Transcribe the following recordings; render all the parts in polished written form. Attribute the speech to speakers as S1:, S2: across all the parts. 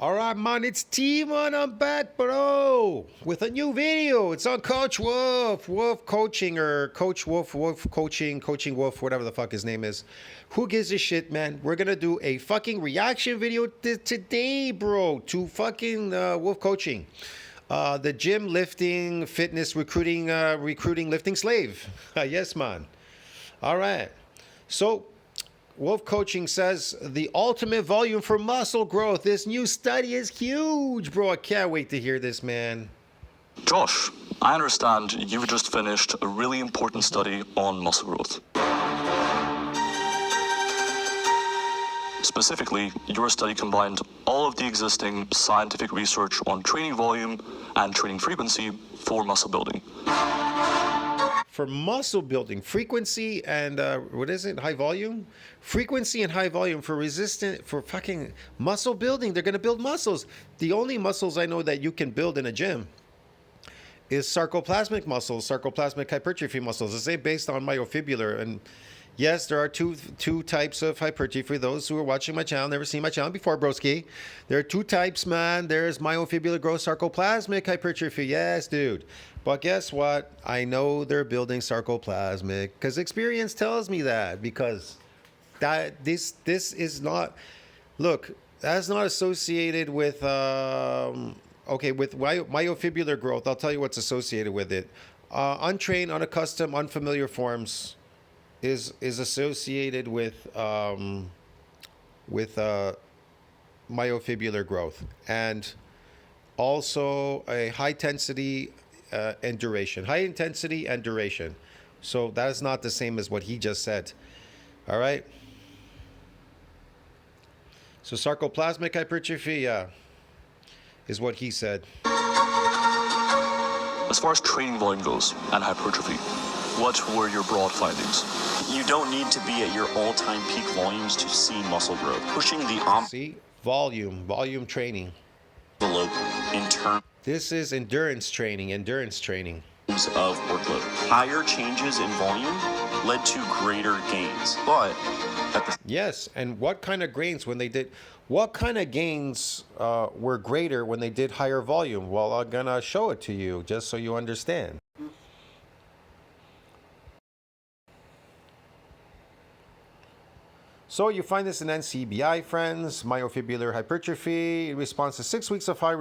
S1: All right, man, it's T-Man. I'm back, bro, with a new video. It's on Coach Wolf, Wolf Coaching, or Coach Wolf, Wolf Coaching, Coaching Wolf, whatever the fuck his name is. Who gives a shit, man? We're gonna do a fucking reaction video today, bro, to fucking Wolf Coaching. The gym lifting, fitness, recruiting, lifting slave. Yes, man. All right. So, Wolf Coaching says the ultimate volume for muscle growth. This new study is huge, bro. I can't wait to hear this, man.
S2: Josh, I understand you've just finished a really important study on muscle growth. Specifically, your study combined all of the existing scientific research on training volume and training frequency for muscle building.
S1: For muscle building, frequency and what is it? High volume? Frequency and high volume for fucking muscle building. They're going to build muscles. The only muscles I know that you can build in a gym is sarcoplasmic muscles, sarcoplasmic hypertrophy muscles. It's based on myofibular. And yes, there are two types of hypertrophy. Those who are watching my channel, never seen my channel before, broski. There are two types, man. There's myofibular growth sarcoplasmic hypertrophy. Yes, dude. But guess what? I know they're building sarcoplasmic because experience tells me that, because this is not, look, that's not associated with okay, with myofibular growth. I'll tell you what's associated with it. Untrained, unaccustomed, unfamiliar forms is associated with myofibular growth, and also a high intensity and duration. High intensity and duration. So that is not the same as what he just said. All right. So sarcoplasmic hypertrophy is what he said.
S2: As far as training volume goes and hypertrophy, what were your broad findings?
S3: You don't need to be at your all-time peak volumes to see muscle growth. Pushing the
S1: See? Volume training.
S3: envelope in terms
S1: This is endurance training.
S3: of workload. Higher changes in volume led to greater gains. But at the
S1: Yes, and what kind of gains were greater when they did higher volume? Well, I'm gonna show it to you just so you understand. So you find this in NCBI, friends, myofibular hypertrophy. It responds to 6 weeks of high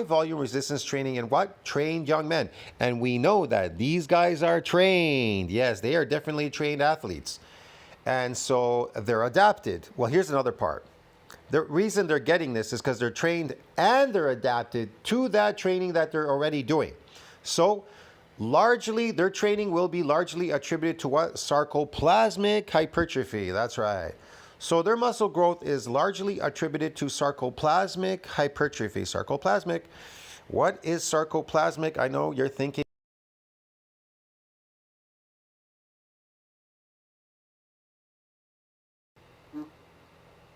S1: volume resistance training in what? Trained young men. And we know that these guys are trained. Yes, they are definitely trained athletes. And so they're adapted. Well, here's another part. The reason they're getting this is because they're trained and they're adapted to that training that they're already doing. So largely, their training will be largely attributed to what? Sarcoplasmic hypertrophy. That's right. So their muscle growth is largely attributed to sarcoplasmic hypertrophy. Sarcoplasmic. What is sarcoplasmic? I know you're thinking.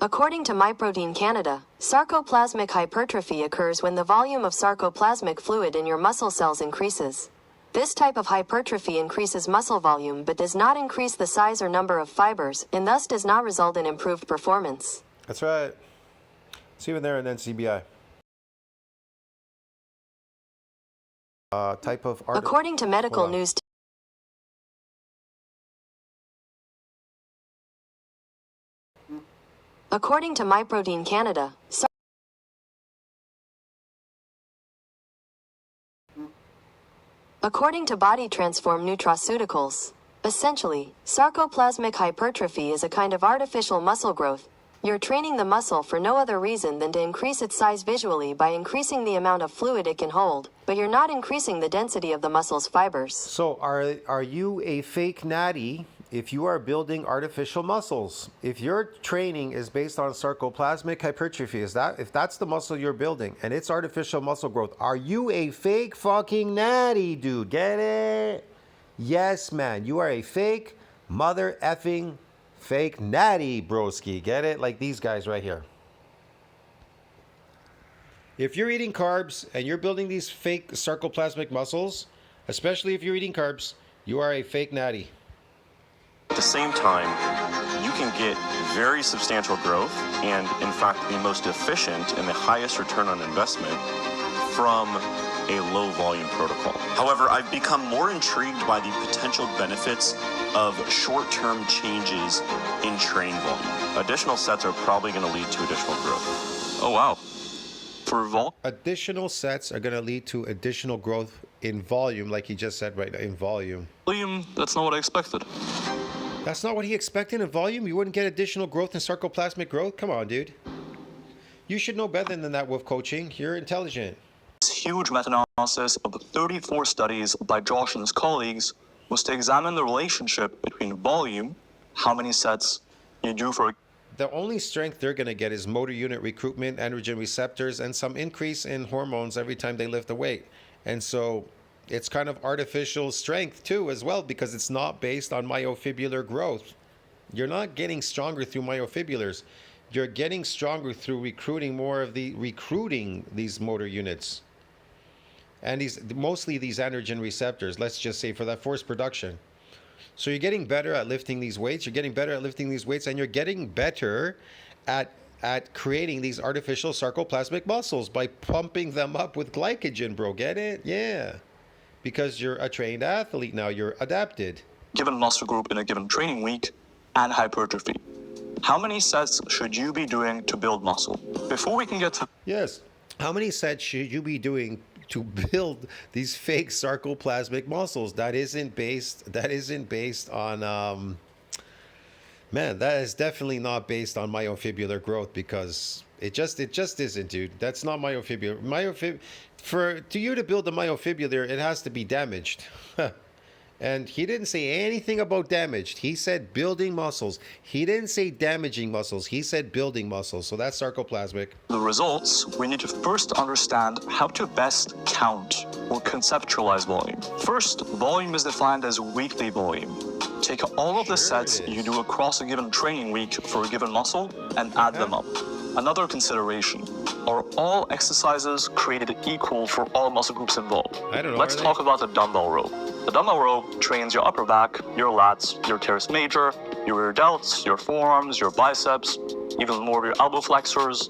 S4: According to MyProtein Canada, sarcoplasmic hypertrophy occurs when the volume of sarcoplasmic fluid in your muscle cells increases. This type of hypertrophy increases muscle volume but does not increase the size or number of fibers, and thus does not result in improved performance.
S1: That's right. It's even there in NCBI. Type of art.
S4: According to medical news. According to MyProtein Canada, according to Body Transform Nutraceuticals, essentially, sarcoplasmic hypertrophy is a kind of artificial muscle growth. You're training the muscle for no other reason than to increase its size visually by increasing the amount of fluid it can hold, but you're not increasing the density of the muscle's fibers.
S1: So are you a fake natty if you are building artificial muscles? If your training is based on sarcoplasmic hypertrophy, if that's the muscle you're building and it's artificial muscle growth, are you a fake fucking natty, dude? Get it? Yes, man. You are a fake mother effing fake natty, broski. Get it? Like these guys right here. If you're eating carbs and you're building these fake sarcoplasmic muscles, especially if you're eating carbs, you are a fake natty.
S3: At the same time, you you can get very substantial growth and, in fact, the most efficient and the highest return on investment from a low volume protocol. However, I've become more intrigued by the potential benefits of short-term changes in training volume. Additional sets are probably going to lead to additional growth.
S2: Oh, wow. For
S1: Additional sets are going to lead to additional growth in volume, like he just said, right? In volume.
S2: volume, that's not what I expected.
S1: That's not what he expected in volume? You wouldn't get additional growth in sarcoplasmic growth? Come on, dude. You should know better than that with coaching. You're intelligent.
S2: This huge meta-analysis of 34 studies by Josh and his colleagues was to examine the relationship between volume, how many sets you do for
S1: The only strength they're going to get is motor unit recruitment, androgen receptors, and some increase in hormones every time they lift a weight. And so it's kind of artificial strength too as well, because it's not based on myofibrillar growth. You're not getting stronger through myofibrilars. You're getting stronger through recruiting these motor units. And mostly these androgen receptors, let's just say, for that force production. So you're getting better at lifting these weights. You're getting better at lifting these weights, and you're getting better at creating these artificial sarcoplasmic muscles by pumping them up with glycogen, bro. Get it? Yeah. Because you're a trained athlete now. You're adapted.
S2: given muscle group in a given training week and hypertrophy. How many sets should you be doing to build muscle? Before we can get to
S1: Yes. How many sets should you be doing to build these fake sarcoplasmic muscles? That isn't based on man, that is definitely not based on myofibrillar growth, because it just isn't, dude. That's not myofibrillar. To you to build the myofibrillar, it has to be damaged. And he didn't say anything about damaged. He said building muscles. He didn't say damaging muscles. He said building muscles. So that's sarcoplasmic.
S2: the results, we need to first understand how to best count or conceptualize volume. First, volume is defined as weekly volume. Take all of the sets you do across a given training week for a given muscle and add them up. Another consideration, are all exercises created equal for all muscle groups involved?
S1: I don't know,
S2: Let's
S1: are they?
S2: talk about the dumbbell row. The dumbbell row trains your upper back, your lats, your teres major, your rear delts, your forearms, your biceps, even more of your elbow flexors.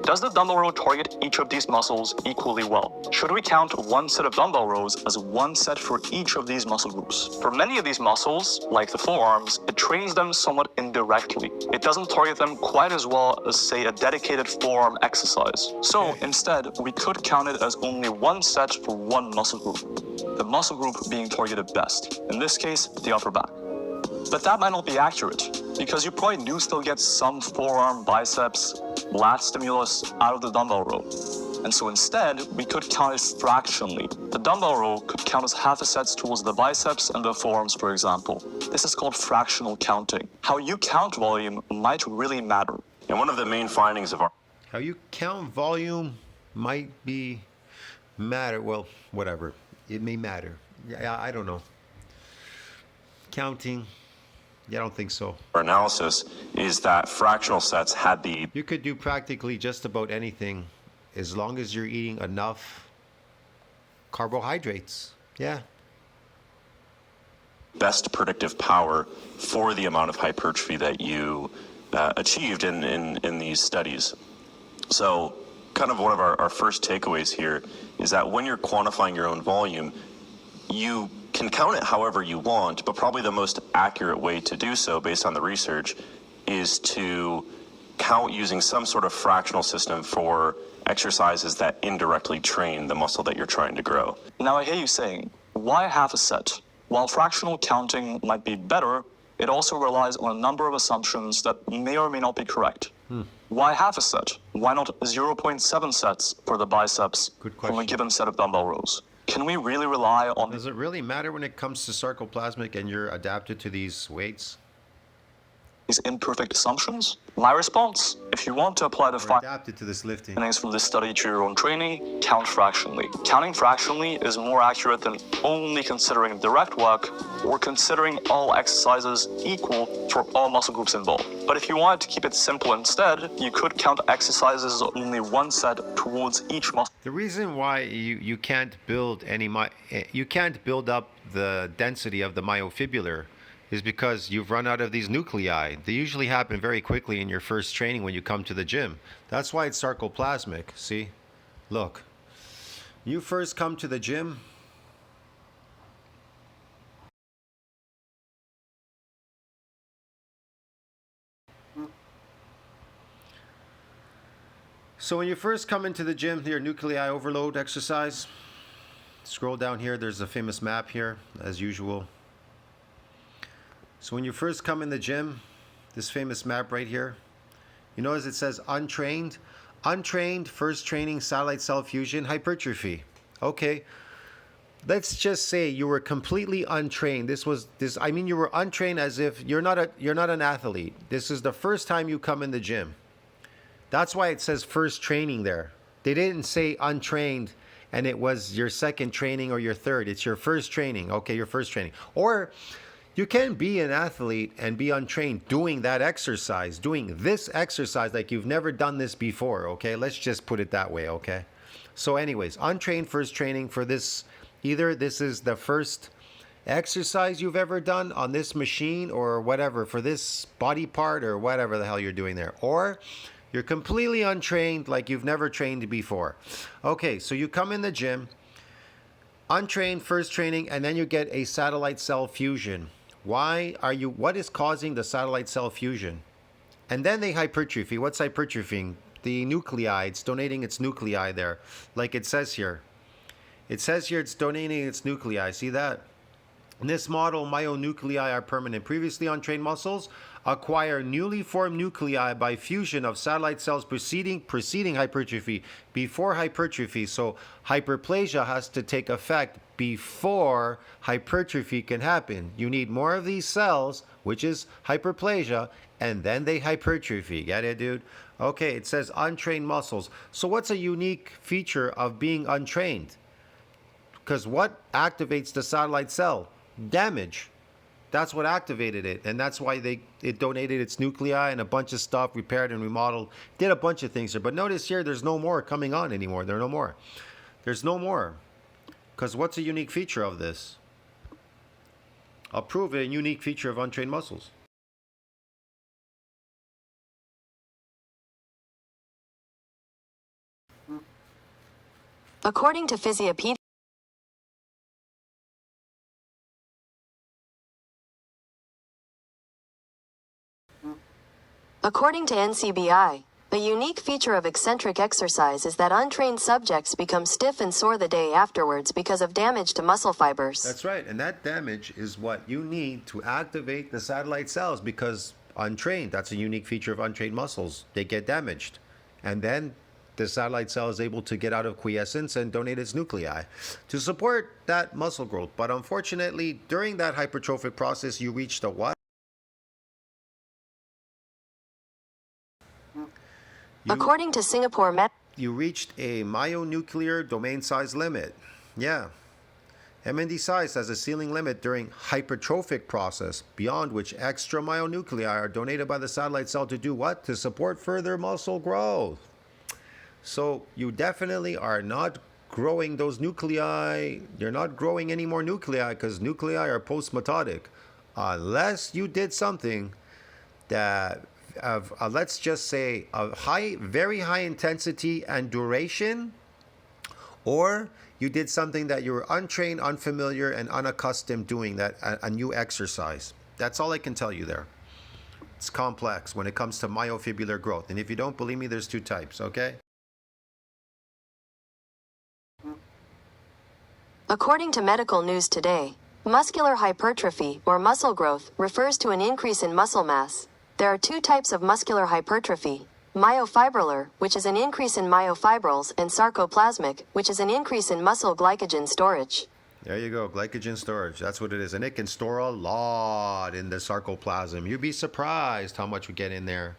S2: Does the dumbbell row target each of these muscles equally well? Should we count one set of dumbbell rows as one set for each of these muscle groups? For many of these muscles, like the forearms, it trains them somewhat indirectly. It doesn't target them quite as well as, say, a dedicated forearm exercise. So instead, we could count it as only one set for one muscle group, the muscle group being targeted best, in this case, the upper back. But that might not be accurate, because you probably do still get some forearm, biceps, lat stimulus out of the dumbbell row. And so instead, we could count it fractionally. The dumbbell row could count as half a set towards the biceps and the forearms, for example. This is called fractional counting. How you count volume might really matter.
S3: And one of the main findings of our
S1: How you count volume might be matter. Well, whatever. It may matter. Yeah, I don't know. Counting. Yeah, I don't think so.
S3: analysis is that fractional sets had the
S1: You could do practically just about anything as long as you're eating enough carbohydrates. Yeah.
S3: best predictive power for the amount of hypertrophy that you achieved in these studies. So kind of one of our first takeaways here is that when you're quantifying your own volume, you can count it however you want, but probably the most accurate way to do so based on the research is to count using some sort of fractional system for exercises that indirectly train the muscle that you're trying to grow.
S2: Now I hear you saying, why half a set? While fractional counting might be better, it also relies on a number of assumptions that may or may not be correct. Why half a set? Why not 0.7 sets for the biceps
S1: Good
S2: from a
S1: question.
S2: given set of dumbbell rows? Can we really rely on
S1: Does it really matter when it comes to sarcoplasmic and you're adapted to these weights?
S2: these imperfect assumptions? My response, if you want to apply the
S1: Or adapted to this lifting?
S2: findings from this study to your own training, count fractionally. Counting fractionally is more accurate than only considering direct work or considering all exercises equal for all muscle groups involved. But if you wanted to keep it simple instead, you could count exercises as only one set towards each muscle.
S1: The reason why you can't build you can't build up the density of the myofibrillar is because you've run out of these nuclei. They usually happen very quickly in your first training when you come to the gym. That's why it's sarcoplasmic. See? Look. You first come to the gym. So when you first come into the gym, your nuclei overload exercise. Scroll down here, there's a famous map here, as usual. So when you first come in the gym, this famous map right here, you notice it says untrained. Untrained, first training, satellite cell fusion, hypertrophy. Okay, let's just say you were completely untrained. You were untrained as if you're not an athlete. This is the first time you come in the gym. That's why it says first training there. They didn't say untrained and it was your second training or your third. It's your first training. Okay, your first training. Or you can be an athlete and be untrained doing that exercise, doing this exercise like you've never done this before. Okay, let's just put it that way. Okay. So anyways, untrained first training for this. Either this is the first exercise you've ever done on this machine or whatever for this body part or whatever the hell you're doing there. Or you're completely untrained, like you've never trained before. Okay, so you come in the gym, untrained, first training, and then you get a satellite cell fusion. What is causing the satellite cell fusion? And then they hypertrophy. What's hypertrophying? The nuclei, it's donating its nuclei there, like it says here. It says here it's donating its nuclei. See that? In this model, myonuclei are permanent. Previously untrained muscles acquire newly formed nuclei by fusion of satellite cells preceding hypertrophy, before hypertrophy. So hyperplasia has to take effect before hypertrophy can happen. You need more of these cells, which is hyperplasia, and then they hypertrophy. Get it, dude? Okay, it says untrained muscles. So what's a unique feature of being untrained? Because what activates the satellite cell? Damage. That's what activated it, and that's why it donated its nuclei and a bunch of stuff, repaired and remodeled, did a bunch of things here. But notice here, there's no more coming on anymore. There are no more. There's no more. Because what's a unique feature of this? I'll prove it, a unique feature of untrained muscles.
S4: According to Physiopedia, according to NCBI, a unique feature of eccentric exercise is that untrained subjects become stiff and sore the day afterwards because of damage to muscle fibers.
S1: That's right, and that damage is what you need to activate the satellite cells, because untrained, that's a unique feature of untrained muscles. They get damaged, and then the satellite cell is able to get out of quiescence and donate its nuclei to support that muscle growth. But unfortunately, during that hypertrophic process, you reach the what?
S4: According to Singapore Met,
S1: you reached a myonuclear domain size limit. Yeah. MND size has a ceiling limit during hypertrophic process, beyond which extra myonuclei are donated by the satellite cell to do what? To support further muscle growth. So you definitely are not growing those nuclei. You're not growing any more nuclei, because nuclei are post-mitotic. Unless you did something that of let's just say a very high intensity and duration, or you did something that you were untrained, unfamiliar, and unaccustomed doing, that a new exercise. That's all I can tell you there. It's complex when it comes to myofibrillar growth, and if you don't believe me, there's two types. Okay.
S4: according to Medical News Today, muscular hypertrophy, or muscle growth, refers to an increase in muscle mass. There are two types of muscular hypertrophy: myofibrillar, which is an increase in myofibrils, and sarcoplasmic, which is an increase in muscle glycogen storage.
S1: There you go, glycogen storage. That's what it is. And it can store a lot in the sarcoplasm. You'd be surprised how much we get in there.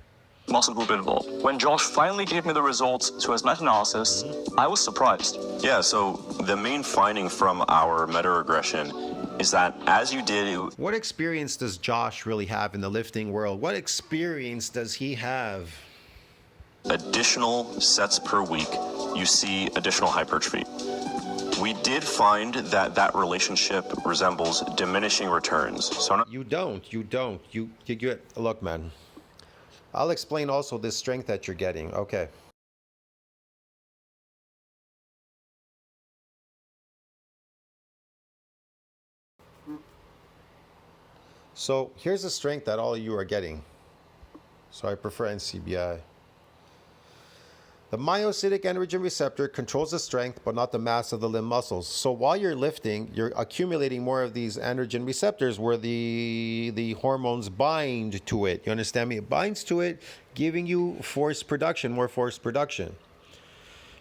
S2: Muscle group involved. When Josh finally gave me the results to his meta-analysis, I was surprised.
S3: Yeah, so the main finding from our meta-regression is that as you did...
S1: What experience does Josh really have in the lifting world? What experience does he have?
S3: Additional sets per week, you see additional hypertrophy. we did find that that relationship resembles diminishing returns. So
S1: You don't. You get. Look, man. I'll explain also this strength that you're getting. Okay. So here's the strength that all of you are getting. So I prefer NCBI. The myocytic androgen receptor controls the strength, but not the mass of the limb muscles. So while you're lifting, you're accumulating more of these androgen receptors where the hormones bind to it. You understand me? It binds to it, giving you force production, more force production.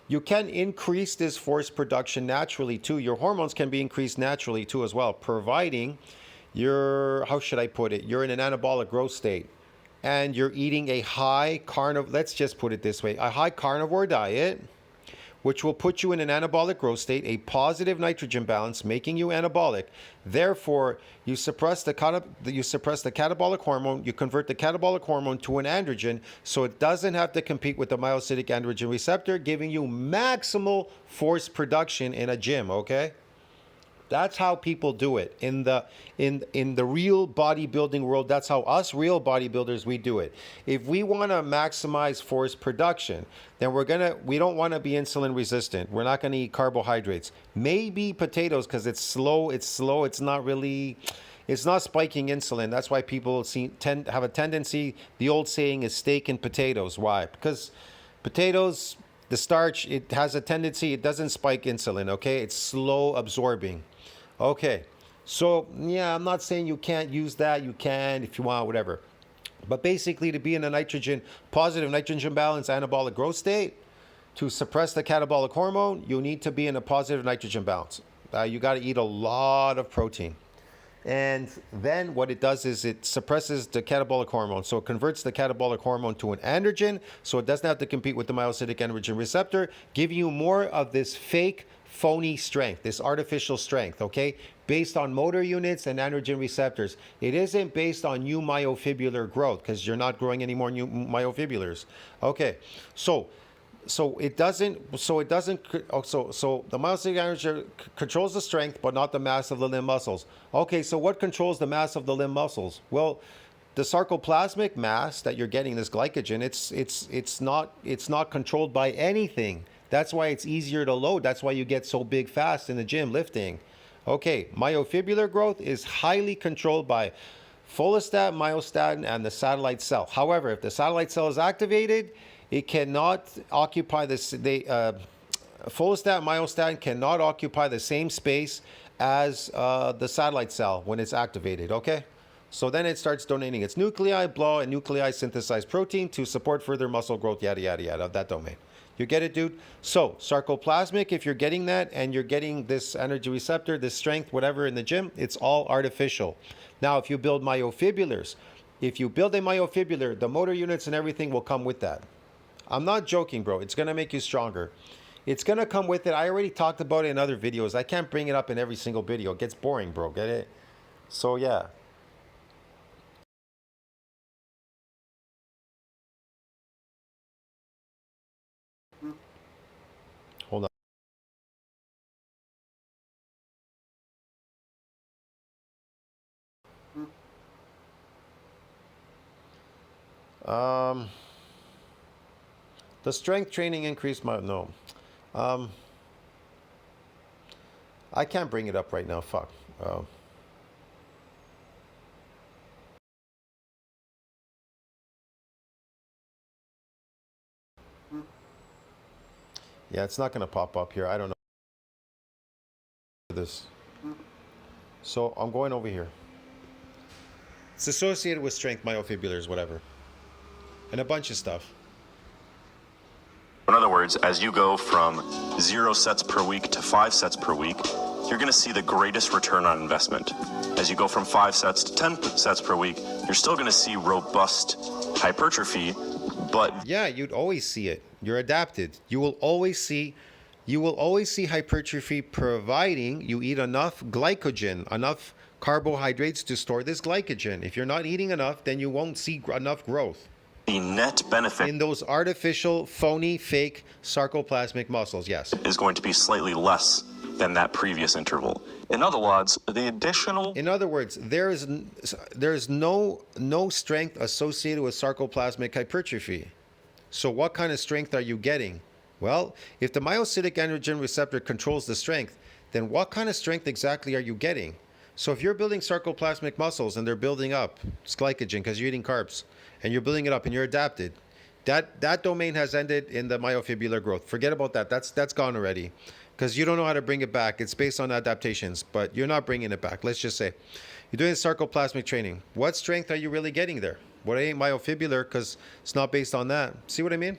S1: You can increase this force production naturally too. Your hormones can be increased naturally too as well, providing you're, how should I put it? You're in an anabolic growth state. And you're eating a high carnivore, let's just put it this way, a high carnivore diet, which will put you in an anabolic growth state, a positive nitrogen balance, making you anabolic. Therefore, you suppress the catabolic hormone, you convert the catabolic hormone to an androgen, so it doesn't have to compete with the myocytic androgen receptor, giving you maximal force production in a gym, okay? That's how people do it in the real bodybuilding world. That's how us real bodybuilders, we do it. If we want to maximize force production, then we don't want to be insulin resistant. We're not going to eat carbohydrates. Maybe potatoes because it's slow. It's not spiking insulin. That's why people have a tendency. The old saying is steak and potatoes. Why? Because potatoes, the starch, it has a tendency. It doesn't spike insulin. Okay, it's slow absorbing. Okay, so yeah, I'm not saying you can't use that. You can if you want, whatever. But basically, to be in a positive nitrogen balance anabolic growth state, to suppress the catabolic hormone, you need to be in a positive nitrogen balance. You got to eat a lot of protein. And then what it does is it suppresses the catabolic hormone. So it converts the catabolic hormone to an androgen, so it doesn't have to compete with the myocytic androgen receptor, giving you more of this fake, phony strength, this artificial strength, okay? Based on motor units and androgen receptors. It isn't based on new myofibrillar growth because you're not growing any more new myofibrillars. Okay, so the myocytic androgen controls the strength but not the mass of the limb muscles. Okay, so what controls the mass of the limb muscles? Well, the sarcoplasmic mass that you're getting, this glycogen, it's not controlled by anything. That's why it's easier to load. That's why you get so big fast in the gym lifting. Okay, myofibrillar growth is highly controlled by follistatin, myostatin, and the satellite cell. However, if the satellite cell is activated, it cannot occupy follistatin, myostatin cannot occupy the same space as the satellite cell when it's activated, okay? So then it starts donating its nuclei, and nuclei synthesize protein to support further muscle growth, yada, yada, yada, of that domain. You get it, dude? So, sarcoplasmic, if you're getting that and you're getting this energy receptor, this strength, whatever in the gym, it's all artificial. Now, if you build myofibrillars, if you build a myofibrillar, the motor units and everything will come with that. I'm not joking, bro. It's going to make you stronger. It's going to come with it. I already talked about it in other videos. I can't bring it up in every single video. It gets boring, bro. Get it? So, yeah. Hold on. The strength training increased my... No. I can't bring it up right now. Fuck. Yeah, it's not going to pop up here. I don't know this. So I'm going over here. It's associated with strength, myofibrillars, whatever. And a bunch of stuff.
S3: in other words, as you go from 0 sets per week to 5 sets per week, you're going to see the greatest return on investment. As you go from 5 sets to 10 sets per week, you're still going to see robust hypertrophy, but...
S1: Yeah, you'd always see it. You're adapted. You will always see hypertrophy providing you eat enough glycogen, enough carbohydrates to store this glycogen. If you're not eating enough, then you won't see enough growth.
S3: the net benefit
S1: In those artificial, phony, fake sarcoplasmic muscles, yes.
S3: is going to be slightly less than that previous interval.
S2: In other words, the additional
S1: In other words, there's no strength associated with sarcoplasmic hypertrophy. So what kind of strength are you getting? Well, if the myocytic androgen receptor controls the strength, then what kind of strength exactly are you getting? So if you're building sarcoplasmic muscles and they're building up, it's glycogen because you're eating carbs, and you're building it up and you're adapted, that domain has ended in the myofibrillar growth. Forget about that. That's gone already, because you don't know how to bring it back. It's based on adaptations, but you're not bringing it back. Let's just say you're doing sarcoplasmic training. What strength are you really getting there? Well, it ain't myofibrillar because it's not based on that. See what I mean?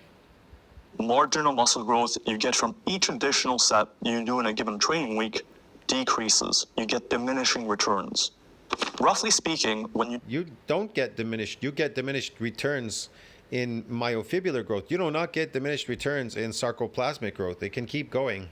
S2: marginal muscle growth you get from each additional set you do in a given training week decreases. You get diminishing returns. Roughly speaking, when
S1: You don't get diminished. You get diminished returns in myofibrillar growth. You do not get diminished returns in sarcoplasmic growth. They can keep going.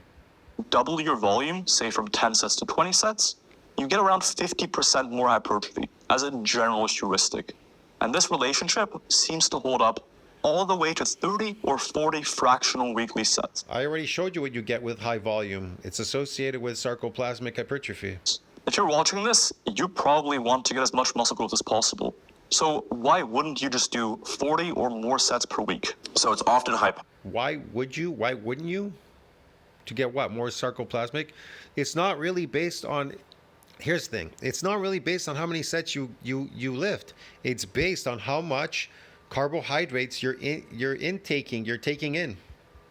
S2: double your volume, say from 10 sets to 20 sets, you get around 50% more hypertrophy as a general heuristic. And this relationship seems to hold up all the way to 30 or 40 fractional weekly sets.
S1: I already showed you what you get with high volume. It's associated with sarcoplasmic hypertrophy.
S2: If you're watching this, you probably want to get as much muscle growth as possible. So why wouldn't you just do 40 or more sets per week?
S3: So it's often
S1: Why would you? Why wouldn't you? To get what? More sarcoplasmic? It's not really based on. Here's the thing. It's not really based on how many sets you lift. It's based on how much carbohydrates you're taking in.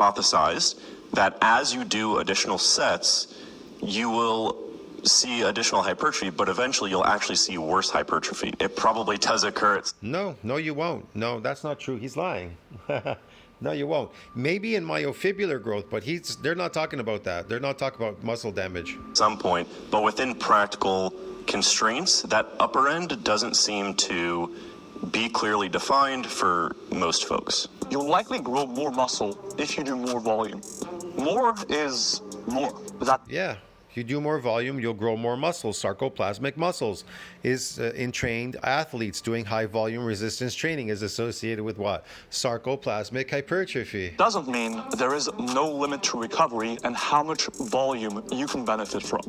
S3: hypothesized that as you do additional sets, you will see additional hypertrophy, but eventually you'll actually see worse hypertrophy. It probably does occur.
S1: No, you won't. No, that's not true. He's lying. No, you won't. Maybe in myofibrillar growth, but they're not talking about that. They're not talking about muscle damage.
S3: At some point, but within practical constraints, that upper end doesn't seem to be clearly defined for most folks.
S2: You'll likely grow more muscle if you do more volume. More is more.
S1: Yeah. If you do more volume, you'll grow more muscles. Sarcoplasmic muscles is in trained athletes doing high volume resistance training is associated with what? Sarcoplasmic hypertrophy.
S2: Doesn't mean there is no limit to recovery and how much volume you can benefit from.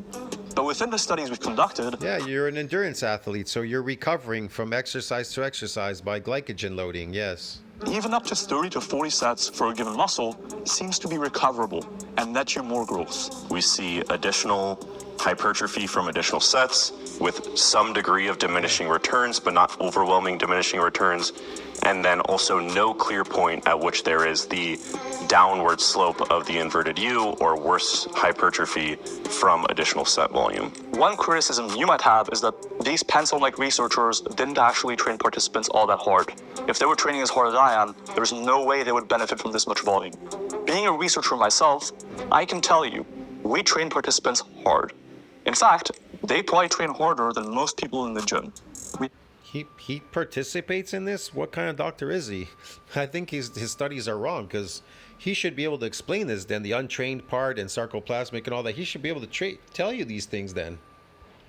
S2: But within the studies we've conducted,
S1: Yeah, you're an endurance athlete, so you're recovering from exercise to exercise by glycogen loading, yes.
S2: even up to 30 to 40 sets for a given muscle seems to be recoverable and net you more growth.
S3: We see additional hypertrophy from additional sets with some degree of diminishing returns, but not overwhelming diminishing returns. And then also no clear point at which there is the downward slope of the inverted U or worse hypertrophy from additional set volume.
S2: One criticism you might have is that these pencil-like researchers didn't actually train participants all that hard. If they were training as hard as I am, there's no way they would benefit from this much volume. Being a researcher myself, I can tell you, we train participants hard. In fact, they probably train harder than most people in the gym.
S1: He participates in this? What kind of doctor is he? I think his studies are wrong, because he should be able to explain this then, the untrained part and sarcoplasmic and all that. He should be able to tell you these things then.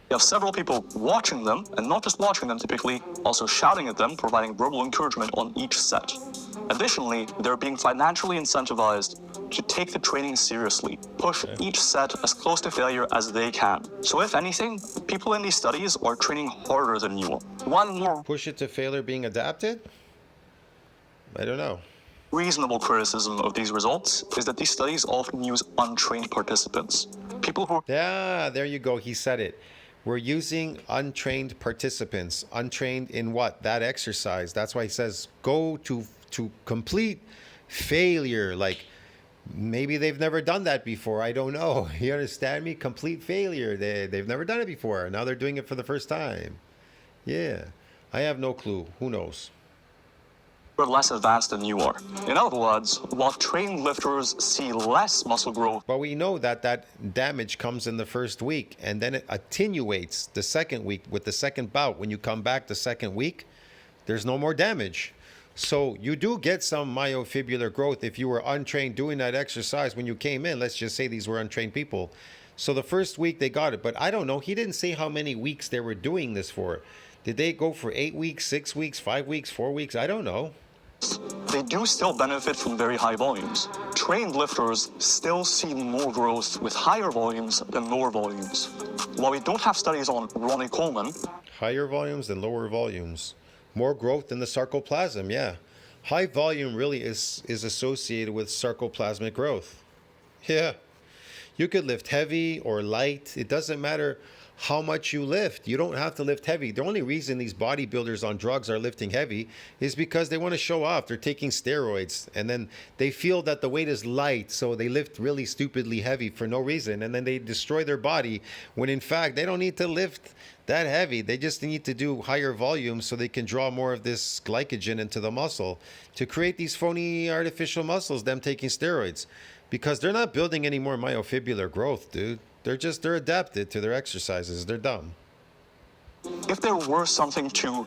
S2: You have several people watching them, and not just watching them typically, also shouting at them, providing verbal encouragement on each set. Additionally, they're being financially incentivized to take the training seriously, push each set as close to failure as they can. So if anything, people in these studies are training harder than you are. One more
S1: Push it to failure being adapted? I don't know.
S2: reasonable criticism of these results is that these studies often use untrained participants. People who
S1: Yeah, there you go. He said it. We're using untrained participants. Untrained in what? That exercise. That's why he says go to complete failure. Like, maybe they've never done that before. I don't know. You understand me? Complete failure. They've never done it before. Now they're doing it for the first time. Yeah. I have no clue. Who knows?
S2: are less advanced than you are. In other words, while trained lifters see less muscle growth,
S1: But we know that damage comes in the first week, and then it attenuates the second week with the second bout. When you come back the second week, there's no more damage. So you do get some myofibrillar growth if you were untrained doing that exercise when you came in. Let's just say these were untrained people. So the first week they got it, but I don't know. He didn't say how many weeks they were doing this for. Did they go for 8 weeks, 6 weeks, 5 weeks, 4 weeks? I don't know.
S2: they do still benefit from very high volumes. Trained lifters still see more growth with higher volumes than lower volumes. While we don't have studies on Ronnie Coleman,
S1: Higher volumes than lower volumes. More growth in the sarcoplasm, yeah. High volume really is associated with sarcoplasmic growth. Yeah. You could lift heavy or light. It doesn't matter how much you lift. You don't have to lift heavy. The only reason these bodybuilders on drugs are lifting heavy is because they want to show off. They're taking steroids and then they feel that the weight is light, so they lift really stupidly heavy for no reason, and then they destroy their body when in fact they don't need to lift that heavy. They just need to do higher volumes so they can draw more of this glycogen into the muscle to create these phony artificial muscles, them taking steroids. Because they're not building any more myofibrillar growth, dude. They're adapted to their exercises. They're dumb.
S2: if there were something to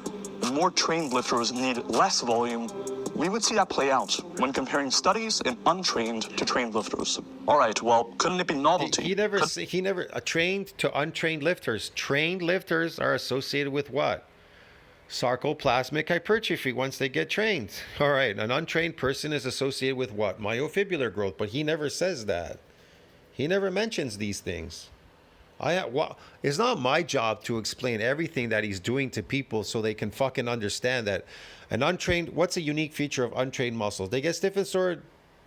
S2: more trained lifters need less volume, we would see that play out when comparing studies in untrained to trained lifters. All right, well, couldn't it be novelty?
S1: He never trained to untrained lifters. Trained lifters are associated with what? Sarcoplasmic hypertrophy once they get trained. All right, an untrained person is associated with what? Myofibrillar growth, but he never says that. He never mentions these things. It's not my job to explain everything that he's doing to people so they can fucking understand that an untrained, what's a unique feature of untrained muscles? They get stiff and sore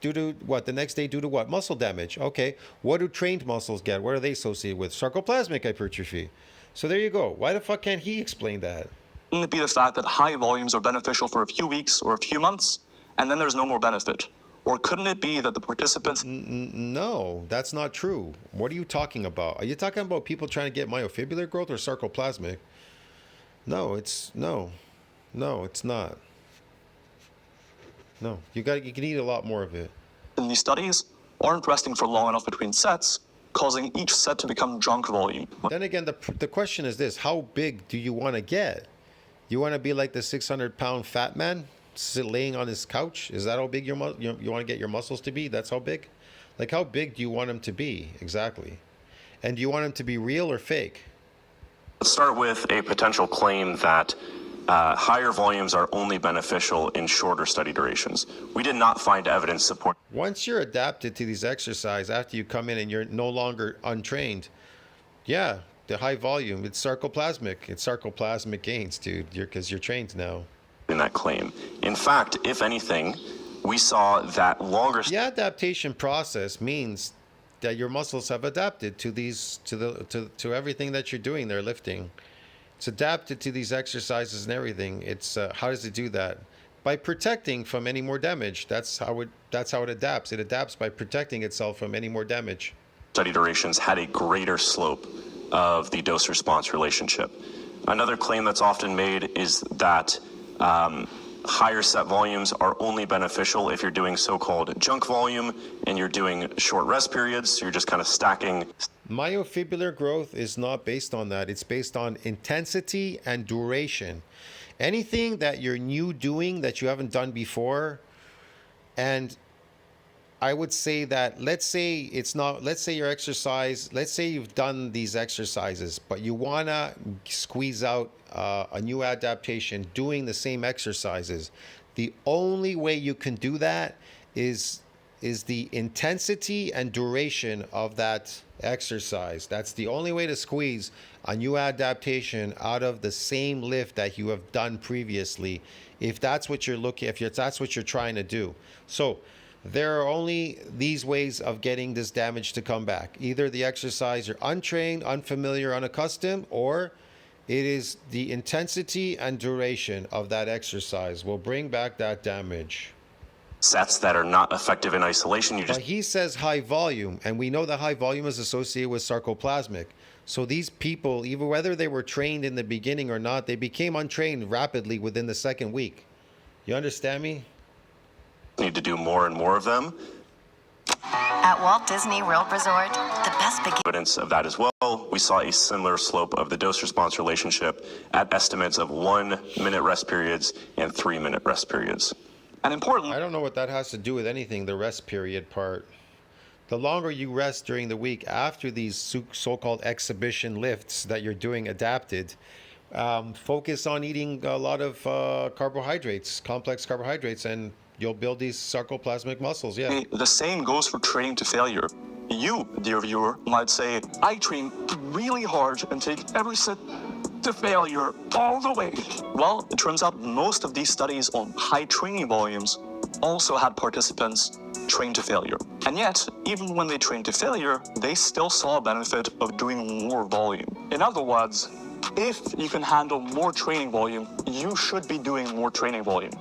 S1: due to what? The next day due to what? Muscle damage. Okay, what do trained muscles get? What are they associated with? Sarcoplasmic hypertrophy. So there you go. Why the fuck can't he explain that?
S2: Wouldn't it be the fact that high volumes are beneficial for a few weeks or a few months, and then there's no more benefit? Or couldn't it be that the participants...
S1: No, that's not true. What are you talking about? Are you talking about people trying to get myofibrillar growth or sarcoplasmic? No, it's not. No, you can eat a lot more of it.
S2: in these studies aren't resting for long enough between sets, causing each set to become junk volume.
S1: Then again, the question is this: how big do you want to get? You want to be like the 600-pound fat man laying on his couch? Is that how big you want to get your muscles to be? That's how big? Like, how big do you want them to be exactly? And do you want them to be real or fake?
S3: Let's start with a potential claim that higher volumes are only beneficial in shorter study durations. We did not find evidence supporting.
S1: Once you're adapted to these exercises, after you come in and you're no longer untrained, yeah, the high volume, it's sarcoplasmic. It's sarcoplasmic gains, dude, because you're trained now.
S3: In that claim. In fact, if anything, we saw that longer.
S1: The adaptation process means that your muscles have adapted to these, to everything that you're doing. They're lifting. It's adapted to these exercises and everything. It's how does it do that? By protecting from any more damage. That's how it adapts. It adapts by protecting itself from any more damage.
S3: Study durations had a greater slope of the dose-response relationship. Another claim that's often made is that higher set volumes are only beneficial if you're doing so-called junk volume and you're doing short rest periods. So you're just kind of stacking.
S1: Myofibrillar growth is not based on that. It's based on intensity and duration. Anything that you're new doing that you haven't done before, and I would say that, let's say your exercise, let's say you've done these exercises, but you want to squeeze out a new adaptation doing the same exercises. The only way you can do that is the intensity and duration of that exercise. That's the only way to squeeze a new adaptation out of the same lift that you have done previously, if that's what you're trying to do. So there are only these ways of getting this damage to come back. Either the exercise you're untrained, unfamiliar, unaccustomed, or it is the intensity and duration of that exercise will bring back that damage.
S3: Sets that are not effective in isolation.
S1: But he says high volume, and we know that high volume is associated with sarcoplasmic. So these people, even whether they were trained in the beginning or not, they became untrained rapidly within the second week. You understand me?
S3: Need to do more and more of them.
S5: At Walt Disney World Resort, the best beginning.
S3: Evidence of that as well. We saw a similar slope of the dose-response relationship at estimates of 1-minute rest periods and 3-minute rest periods.
S2: And importantly,
S1: I don't know what that has to do with anything, the rest period part. The longer you rest during the week after these so-called exhibition lifts that you're doing adapted, Focus on eating a lot of carbohydrates, complex carbohydrates, and you'll build these sarcoplasmic muscles. Yeah.
S2: The same goes for training to failure. You, dear viewer, might say, I train really hard and take every set to failure all the way. Well, it turns out most of these studies on high training volumes also had participants train to failure. And yet, even when they trained to failure, they still saw a benefit of doing more volume. In other words, if you can handle more training volume, you should be doing more training volume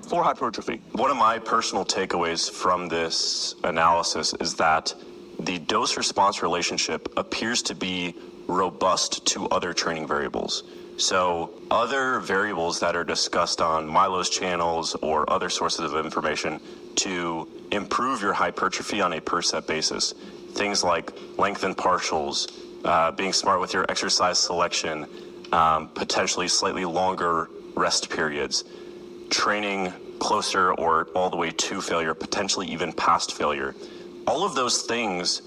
S2: for hypertrophy.
S3: One of my personal takeaways from this analysis is that the dose-response relationship appears to be robust to other training variables. So other variables that are discussed on Milo's channels or other sources of information to improve your hypertrophy on a per set basis, things like lengthened partials, being smart with your exercise selection, potentially slightly longer rest periods, training closer or all the way to failure, potentially even past failure. All of those things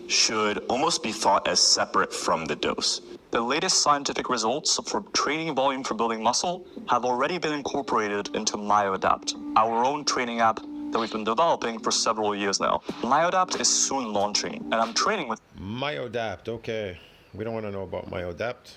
S3: should almost be thought as separate from the dose.
S2: The latest scientific results for training volume for building muscle have already been incorporated into MyoAdapt, our own training app that we've been developing for several years now. MyoAdapt is soon launching, and I'm training with
S1: MyoAdapt. Okay. We don't want to know about MyoAdapt.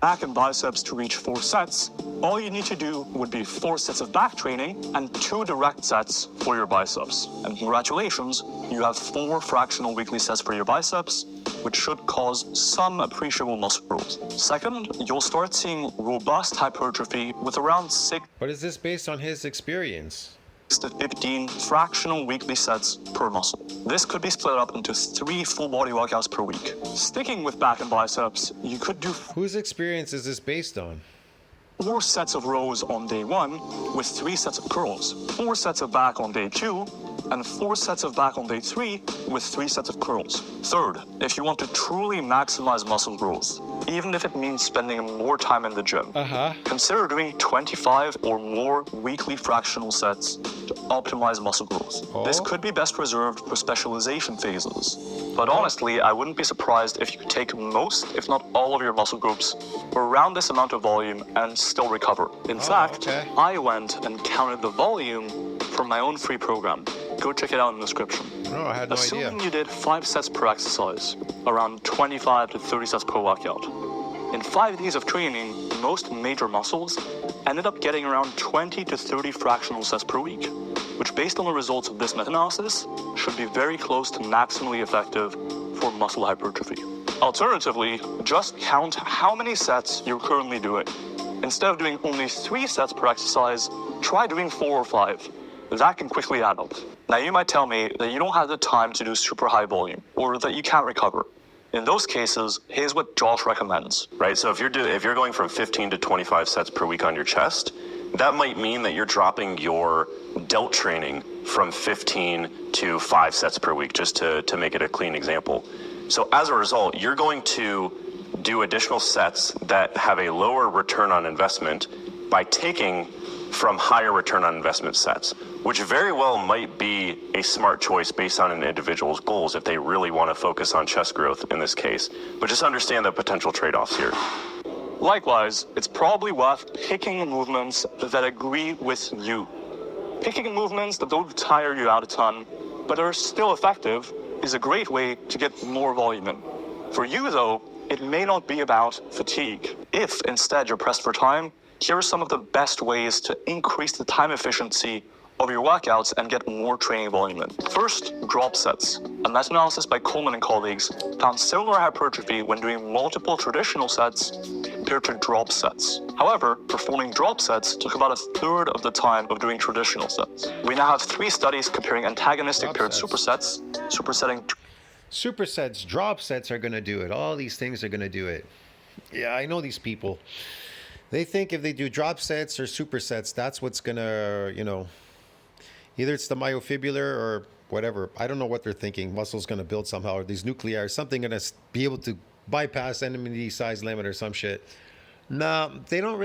S2: back and biceps to reach 4 sets. All you need to do would be 4 sets of back training and 2 direct sets for your biceps. And congratulations, you have 4 fractional weekly sets for your biceps, which should cause some appreciable muscle growth. Second, you'll start seeing robust hypertrophy with around 6
S1: But is this based on his experience?
S2: to 15 fractional weekly sets per muscle. This could be split up into 3 full body workouts per week. Sticking with back and biceps, you could do
S1: Whose experience is this based on?
S2: 4 sets of rows on day 1 with 3 sets of curls, 4 sets of back on day 2, and 4 sets of back on day 3 with 3 sets of curls. Third, if you want to truly maximize muscle growth, even if it means spending more time in the gym, consider doing 25 or more weekly fractional sets to optimize muscle growth. This could be best reserved for specialization phases. But honestly, I wouldn't be surprised if you could take most, if not all of your muscle groups around this amount of volume and still recover. In fact, I went and counted the volume from my own free program. Go check it out in the description.
S1: No, I had no idea.
S2: Assuming you did 5 sets per exercise, around 25 to 30 sets per workout. In 5 days of training, most major muscles ended up getting around 20 to 30 fractional sets per week, which based on the results of this meta-analysis, should be very close to maximally effective for muscle hypertrophy. Alternatively, just count how many sets you're currently doing. Instead of doing only 3 sets per exercise, try doing 4 or 5. That can quickly add up. Now you might tell me that you don't have the time to do super high volume, or that you can't recover. In those cases, here's what Josh recommends.
S3: Right, so if you're going from 15 to 25 sets per week on your chest, that might mean that you're dropping your delt training from 15 to 5 sets per week, just to make it a clean example. So as a result, you're going to do additional sets that have a lower return on investment by taking from higher return on investment sets, which very well might be a smart choice based on an individual's goals if they really want to focus on chest growth in this case. But just understand the potential trade-offs here.
S2: Likewise, it's probably worth picking movements that agree with you. Picking movements that don't tire you out a ton, but are still effective, is a great way to get more volume in. For you though, it may not be about fatigue. If instead you're pressed for time, here are some of the best ways to increase the time efficiency of your workouts and get more training volume in. First, drop sets. A meta-analysis by Coleman and colleagues found similar hypertrophy when doing multiple traditional sets compared to drop sets. However, performing drop sets took about 1/3 of the time of doing traditional sets. We now have 3 studies comparing antagonistic paired supersets, supersetting
S1: Supersets, drop sets are going to do it. All these things are going to do it. Yeah, I know these people. They think if they do drop sets or supersets, that's what's going to, either it's the myofibular or whatever. I don't know what they're thinking. Muscle's going to build somehow, or these nuclei, something going to be able to bypass enemy size limit or some shit. No, they don't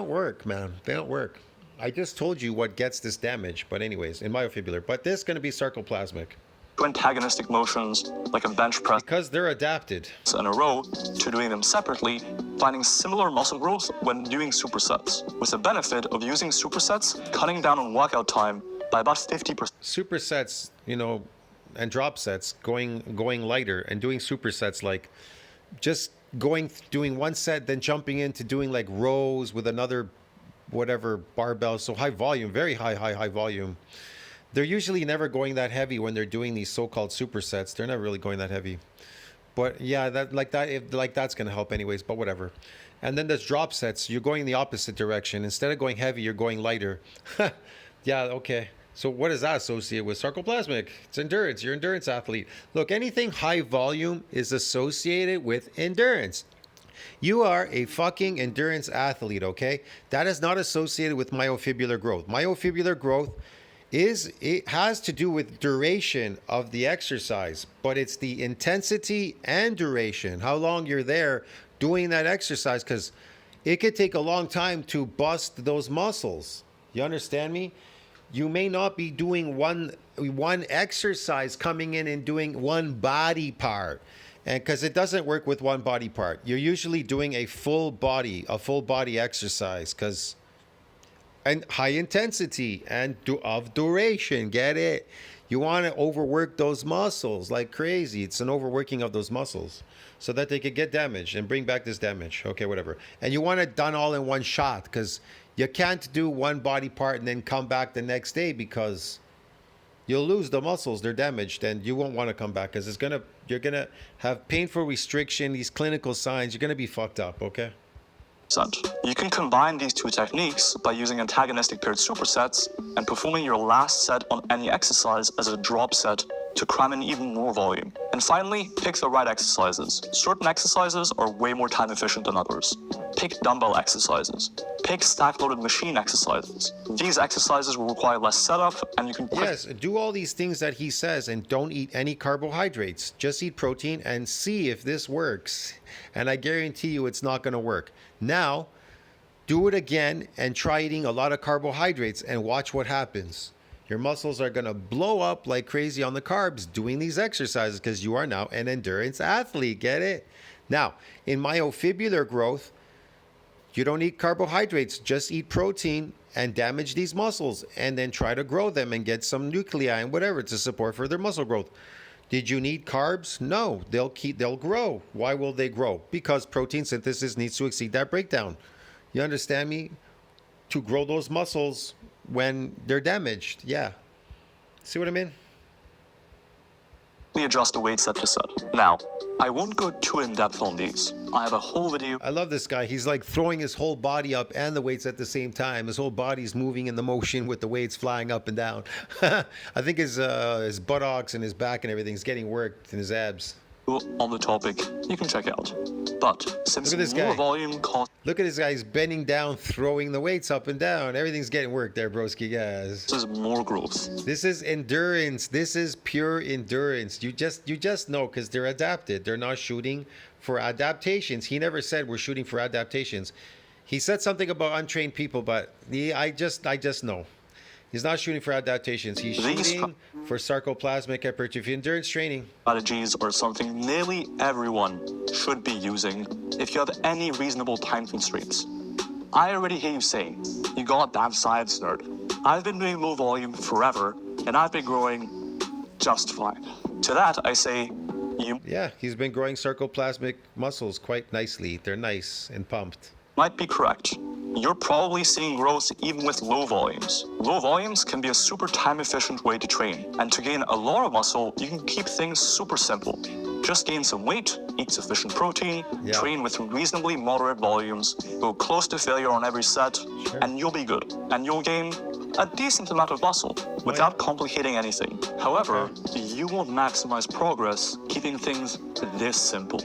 S1: work, man. They don't work. I just told you what gets this damage. But anyways, in myofibular. But this is going to be sarcoplasmic.
S2: to antagonistic motions like a bench press
S1: Because they're adapted.
S2: in a row to doing them separately, finding similar muscle growth when doing supersets, with the benefit of using supersets cutting down on workout time by about 50%.
S1: Supersets, you know, and drop sets, going lighter and doing supersets, like just doing one set, then jumping into doing like rows with another whatever barbell. So high volume, very high volume. They're usually never going that heavy when they're doing these so-called supersets. They're never really going that heavy. But yeah, that's gonna help anyways, but whatever. And then there's drop sets. You're going the opposite direction. Instead of going heavy, you're going lighter. Yeah, okay. So what does that associate with? Sarcoplasmic. It's endurance. You're an endurance athlete. Look, anything high volume is associated with endurance. You are a fucking endurance athlete, okay? That is not associated with myofibrillar growth. Myofibrillar growth it has to do with duration of the exercise, but it's the intensity and duration, how long you're there doing that exercise, because it could take a long time to bust those muscles. You understand me? You may not be doing one exercise, coming in and doing one body part, and because it doesn't work with one body part. You're usually doing a full body exercise, because and high intensity and of duration. Get it? You want to overwork those muscles like crazy. It's an overworking of those muscles so that they could get damaged and bring back this damage. Okay, whatever. And you want it done all in one shot, because you can't do one body part and then come back the next day, because you'll lose the muscles. They're damaged, and you won't want to come back, because you're gonna have painful restriction, these clinical signs. You're gonna be fucked up. Okay.
S2: You can combine these two techniques by using antagonistic paired supersets and performing your last set on any exercise as a drop set to cram in even more volume. And finally, pick the right exercises. Certain exercises are way more time efficient than others. Pick dumbbell exercises. Pick stack-loaded machine exercises. These exercises will require less setup, and you can...
S1: Yes, do all these things that he says, and don't eat any carbohydrates. Just eat protein and see if this works. And I guarantee you it's not going to work. Now, do it again and try eating a lot of carbohydrates and watch what happens. Your muscles are going to blow up like crazy on the carbs doing these exercises, because you are now an endurance athlete. Get it? Now, in myofibrillar growth, you don't eat carbohydrates. Just eat protein and damage these muscles, and then try to grow them and get some nuclei and whatever to support further muscle growth. Did you need carbs? No, they'll grow. Why will they grow? Because protein synthesis needs to exceed that breakdown. You understand me? To grow those muscles when they're damaged. Yeah. See what I mean?
S2: Adjust the weight set to set. Now, I won't go too in-depth on these. I have a whole video.
S1: I love this guy. He's like throwing his whole body up and the weights at the same time. His whole body's moving in the motion with the weights flying up and down. I think his buttocks and his back and everything's getting worked, and his abs.
S2: On the topic, you can check out. But since
S1: Look at this
S2: more
S1: guy.
S2: volume costs
S1: Look at this guy. He's bending down, throwing the weights up and down. Everything's getting worked there, broski, guys.
S2: more growth.
S1: This is endurance. This is pure endurance. You just know, because they're adapted. They're not shooting for adaptations. He never said we're shooting for adaptations. He said something about untrained people, but I just know. He's not shooting for adaptations. He's shooting for sarcoplasmic hypertrophy endurance training.
S2: Strategies are something nearly everyone should be using if you have any reasonable time constraints. I already hear you saying, you got that science nerd. I've been doing low volume forever, and I've been growing just fine. To that, I say,
S1: Yeah, he's been growing sarcoplasmic muscles quite nicely. They're nice and pumped.
S2: Might be correct. You're probably seeing growth even with low volumes. Low volumes can be a super time-efficient way to train. And to gain a lot of muscle, you can keep things super simple. Just gain some weight, eat sufficient protein, train with reasonably moderate volumes, go close to failure on every set, and you'll be good. And you'll gain a decent amount of muscle without complicating anything. However, you won't maximize progress keeping things this simple.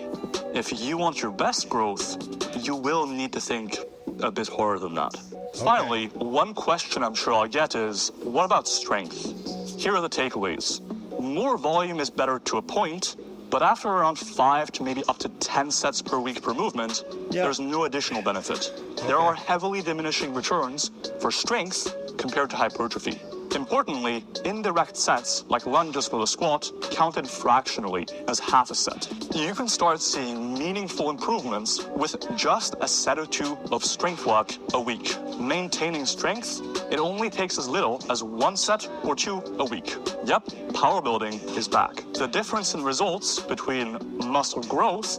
S2: If you want your best growth, you will need to think a bit harder than that. Finally, one question I'm sure I'll get is, what about strength? Here are the takeaways. More volume is better to a point, but after around 5 to maybe up to 10 sets per week per movement, there's no additional benefit. There are heavily diminishing returns for strength compared to hypertrophy. Importantly, indirect sets, like lunges for the squat, counted fractionally as half a set. You can start seeing meaningful improvements with just a set or two of strength work a week. Maintaining strength, it only takes as little as one set or two a week. Yep, power building is back. The difference in results between muscle growth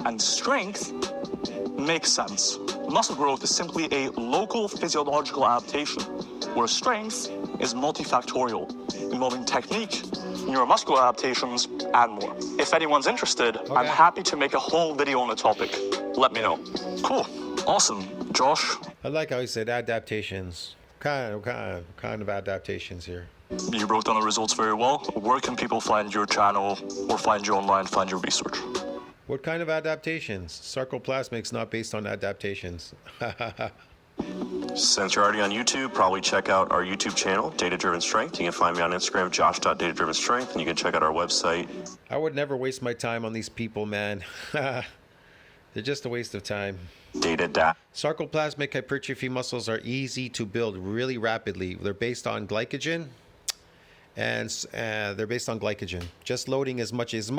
S2: and strength makes sense. Muscle growth is simply a local physiological adaptation, where strength is multifactorial, involving technique, neuromuscular adaptations, and more. If anyone's interested, I'm happy to make a whole video on the topic. Let me know. Cool. Awesome. Josh?
S1: I like how he said adaptations. Kind of adaptations here.
S2: You wrote down the results very well. Where can people find your channel or find you online, find your research?
S1: What kind of adaptations? Sarcoplasmic's not based on adaptations.
S3: Since you're already on YouTube, probably check out our YouTube channel, Data Driven Strength. You can find me on Instagram, josh.datadrivenstrength, and you can check out our website.
S1: I would never waste my time on these people, man. They're just a waste of time. Sarcoplasmic hypertrophy muscles are easy to build really rapidly. They're based on glycogen, and they're based on glycogen. Just loading as much as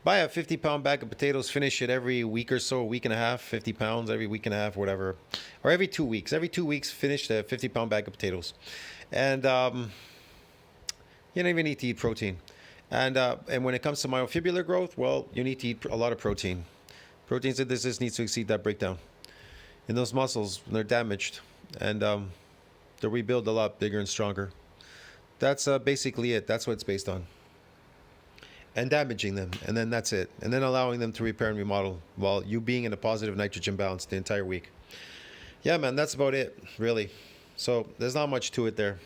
S1: buy a 50-pound bag of potatoes, finish it every week or so, a week and a half, 50 pounds every week and a half, whatever, or every 2 weeks. Every 2 weeks, finish the 50-pound bag of potatoes, and you don't even need to eat protein. And when it comes to myofibular growth, well, you need to eat a lot of protein. Protein synthesis needs to exceed that breakdown in those muscles. They're damaged, and they'll rebuild a lot bigger and stronger. That's basically it. That's what it's based on. And damaging them, and then that's it. And then allowing them to repair and remodel while you being in a positive nitrogen balance the entire week. Yeah, man, that's about it, really. So there's not much to it there.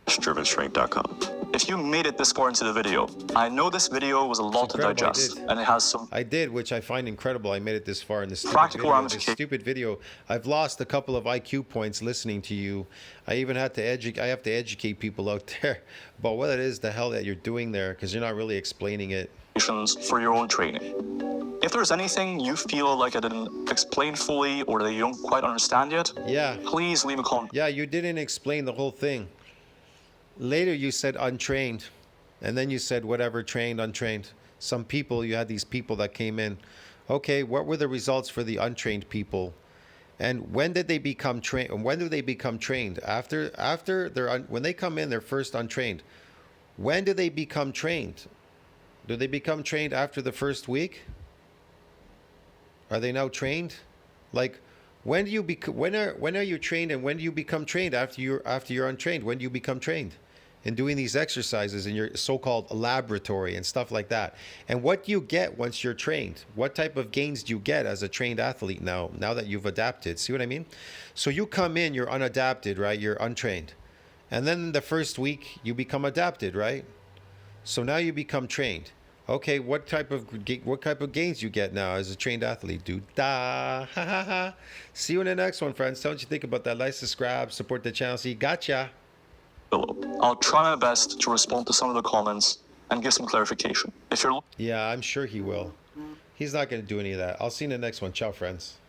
S3: drivenstrength.com.
S2: If you made it this far into the video, I know this video was a lot to digest, and it has some...
S1: I did, which I find incredible. I made it this far in this
S2: practical
S1: stupid video. I've lost a couple of IQ points listening to you. I even had to educate people out there about what it is the hell that you're doing there, because you're not really explaining it.
S2: For your own training. If there's anything you feel like I didn't explain fully or that you don't quite understand yet, please leave a comment.
S1: Yeah, you didn't explain the whole thing. Later you said untrained, and then you said whatever, trained, untrained. Some people, you had these people that came in. Okay, what were the results for the untrained people? And when did they become trained? When do they become trained? When they come in, they're first untrained. When do they become trained? Do they become trained after the first week? Are they now trained? Like, when are you trained, and when do you become trained after you're untrained? When do you become trained in doing these exercises in your so-called laboratory and stuff like that? And what do you get once you're trained? What type of gains do you get as a trained athlete now that you've adapted? See what I mean? So you come in, you're unadapted, right? You're untrained. And then the first week you become adapted, right? So now you become trained. Okay, what type of gains you get now as a trained athlete, dude? See you in the next one, friends. Tell what you think about that. Like, subscribe, support the channel. See, gotcha.
S2: I'll try my best to respond to some of the comments and give some clarification.
S1: Yeah, I'm sure he will. He's not going to do any of that. I'll see you in the next one. Ciao, friends.